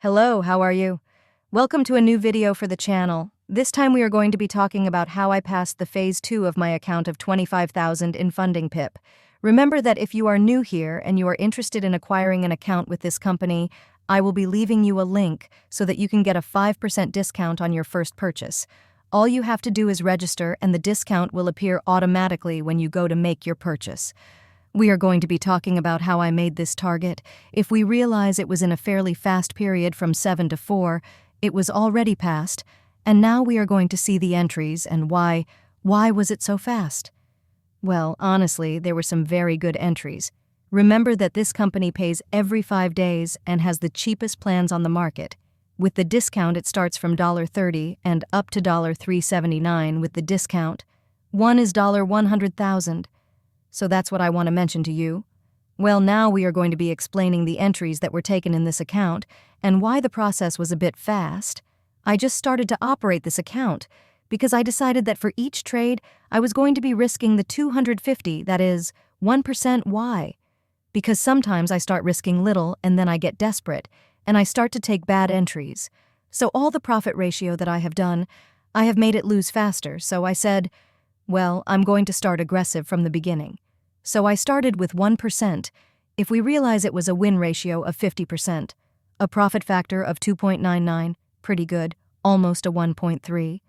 Hello, how are you? Welcome to a new video for the channel. This time we are going to be talking about how I passed the phase 2 of my account of 25,000 in FUNDINGPIP. Remember that if you are new here and you are interested in acquiring an account with this company, I will be leaving you a link so that you can get a 5% discount on your first purchase. All you have to do is register and the discount will appear automatically when you go to make your purchase. We are going to be talking about how I made this target. If we realize it was in a fairly fast period from 7 to 4, it was already passed, and now we are going to see the entries and why was it so fast? Well, honestly, there were some very good entries. Remember that this company pays every 5 days and has the cheapest plans on the market. With the discount, it starts from $30 and up to $379 with the discount. One is $100,000. So that's what I want to mention to you. Well, now we are going to be explaining the entries that were taken in this account and why the process was a bit fast. I just started to operate this account because I decided that for each trade, I was going to be risking the 250, that is, 1%. Why? Because sometimes I start risking little and then I get desperate and I start to take bad entries. So all the profit ratio that I have done, I have made it lose faster. So I said, well, I'm going to start aggressive from the beginning. So I started with 1%. If we realize it was a win ratio of 50%, a profit factor of 2.99, pretty good, almost a 1.3.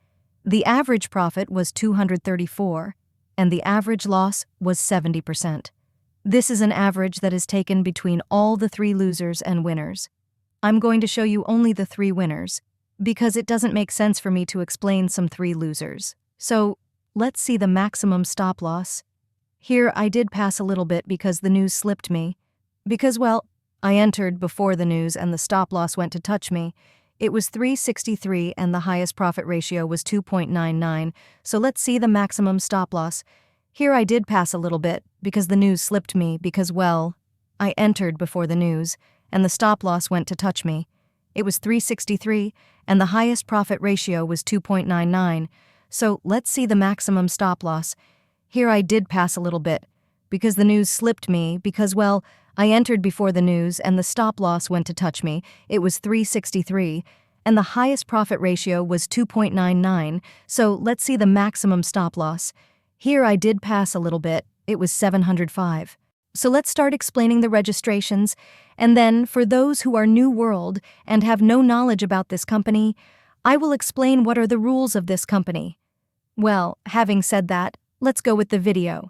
The average profit was 234, and the average loss was 70%. This is an average that is taken between all the 3 losers and winners. I'm going to show you only the 3 winners, because it doesn't make sense for me to explain some 3 losers. So let's see the maximum stop loss. Here I did pass a little bit because the news slipped me. Because, well, I entered before the news and the stop loss went to touch me. It was 363 and the highest profit ratio was 2.99. So let's see the maximum stop loss. Here I did pass a little bit because the news slipped me because, well, I entered before the news and the stop loss went to touch me. It was 363 and the highest profit ratio was 2.99. So let's see the maximum stop loss. Here I did pass a little bit because the news slipped me because, well, I entered before the news and the stop loss went to touch me. It was 363 and the highest profit ratio was 2.99. So let's see the maximum stop loss. Here I did pass a little bit. It was 705. So let's start explaining the registrations. And then for those who are new world and have no knowledge about this company, I will explain what are the rules of this company. Well, having said that, let's go with the video.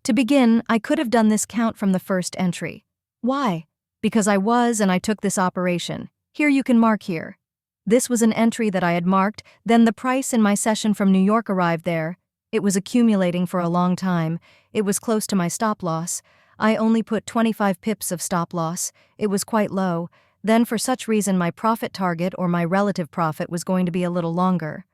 To begin, I could have done this count from the first entry. Why? Because I took this operation. Here you can mark here. This was an entry that I had marked, then the price in my session from New York arrived there. It was accumulating for a long time. It was close to my stop loss. I only put 25 pips of stop loss. It was quite low. Then for such reason my profit target or my relative profit was going to be a little longer.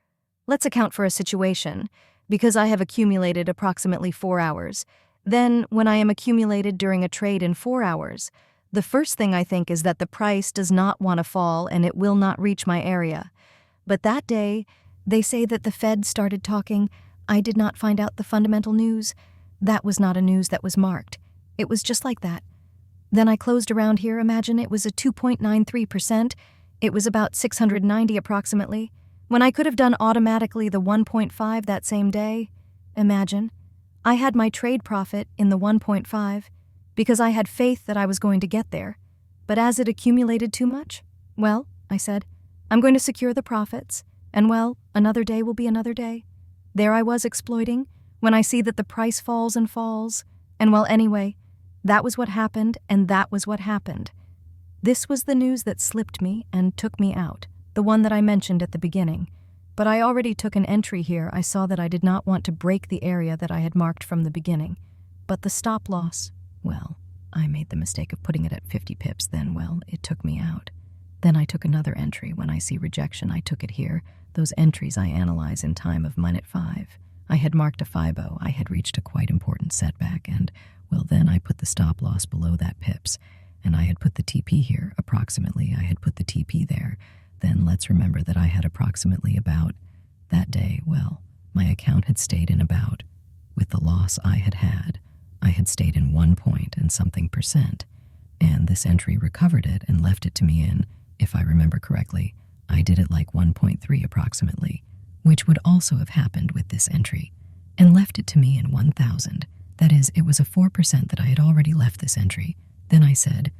Let's account for a situation. Because I have accumulated approximately 4 hours. Then, when I am accumulated during a trade in 4 hours, the first thing I think is that the price does not want to fall and it will not reach my area. But that day, they say that the Fed started talking. I did not find out the fundamental news. That was not a news that was marked. It was just like that. Then I closed around here. Imagine it was a 2.93%. It was about 690 approximately. When I could have done automatically the 1.5 that same day. Imagine. I had my trade profit in the 1.5 because I had faith that I was going to get there. But as it accumulated too much, well, I said, I'm going to secure the profits, and well, another day will be another day. There I was exploiting when I see that the price falls and falls. And well, anyway, that was what happened, and that was what happened. This was the news that slipped me and took me out. The one that I mentioned at the beginning. But I already took an entry here. I saw that I did not want to break the area that I had marked from the beginning. But the stop loss, well, I made the mistake of putting it at 50 pips. Then, well, it took me out. Then I took another entry. When I see rejection, I took it here. Those entries I analyze in time of minute 5. I had marked a FIBO. I had reached a quite important setback. And, well, then I put the stop loss below that pips. And I had put the TP here. Approximately, I had put the TP there. Then let's remember that I had approximately about, that day, well, my account had stayed in about, with the loss I had stayed in 1 point and something percent, and this entry recovered it and left it to me in If I remember correctly, I did it like 1.3 approximately, which would also have happened with this entry, and left it to me in 1,000. That is, it was a 4% that I had already left this entry. Then I said,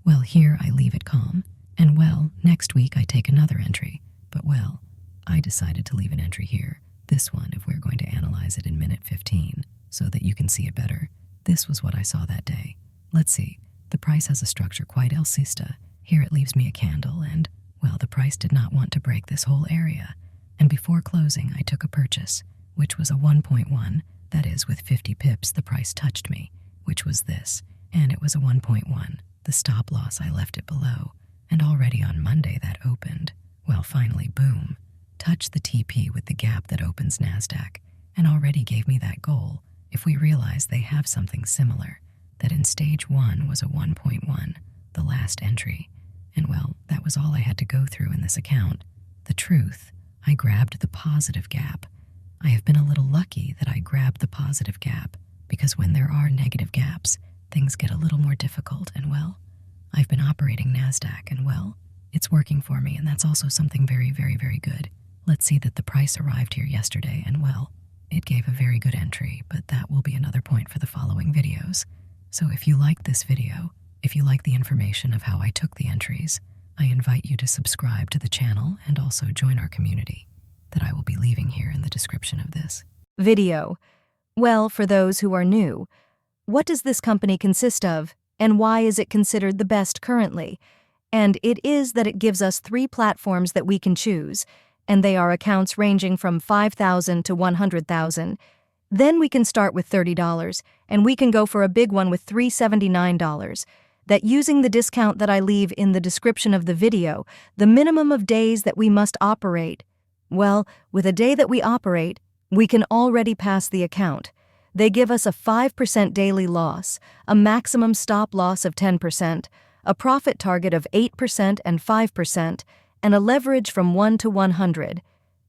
well, here I leave it calm, and well, next week I take another entry. But well, I decided to leave an entry here, this one if we're going to analyze it in minute 15, so that you can see it better. This was what I saw that day. Let's see, the price has a structure quite alcista. Here it leaves me a candle, and, well, the price did not want to break this whole area. And before closing, I took a purchase, which was a 1.1, that is, with 50 pips the price touched me, which was this, and it was a 1.1. The stop loss, I left it below, and already on Monday that opened. Well, finally, boom, touched the TP with the gap that opens NASDAQ, and already gave me that goal, if we realize they have something similar, that in stage 1 was a 1.1, the last entry, and well, that was all I had to go through in this account. The truth, I grabbed the positive gap. I have been a little lucky that I grabbed the positive gap, because when there are negative gaps, things get a little more difficult, and well, I've been operating NASDAQ, and well, it's working for me, and that's also something very, very, very good. Let's see that the price arrived here yesterday, and well, it gave a very good entry, but that will be another point for the following videos. So if you like this video, if you like the information of how I took the entries, I invite you to subscribe to the channel and also join our community that I will be leaving here in the description of this video. Well, for those who are new, what does this company consist of, and why is it considered the best currently? And it is that it gives us 3 platforms that we can choose, and they are accounts ranging from $5,000 to $100,000. Then we can start with $30, and we can go for a big one with $379. That using the discount that I leave in the description of the video, the minimum of days that we must operate. Well, with a day that we operate, we can already pass the account. They give us a 5% daily loss, a maximum stop loss of 10%, a profit target of 8% and 5%, and a leverage from 1 to 100.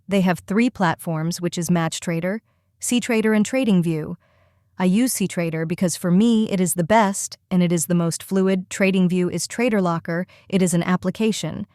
They have 3 platforms, which is MatchTrader, CTrader, and TradingView. I use CTrader because for me it is the best and it is the most fluid. TradingView is TraderLocker, it is an application.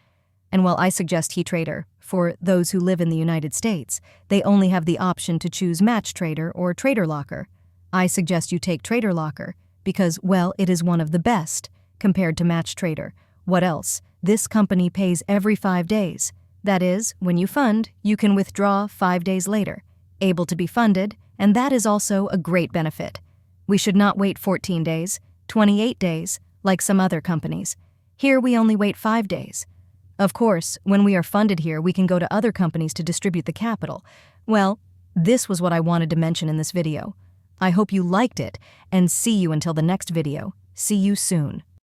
And while I suggest HeTrader, for those who live in the United States, they only have the option to choose MatchTrader or TraderLocker. I suggest you take TraderLocker because, well, it is one of the best compared to MatchTrader. What else? This company pays every 5 days. That is, when you fund, you can withdraw 5 days later, able to be funded, and that is also a great benefit. We should not wait 14 days, 28 days, like some other companies. Here we only wait 5 days. Of course, when we are funded here, we can go to other companies to distribute the capital. Well, this was what I wanted to mention in this video. I hope you liked it, and see you until the next video. See you soon.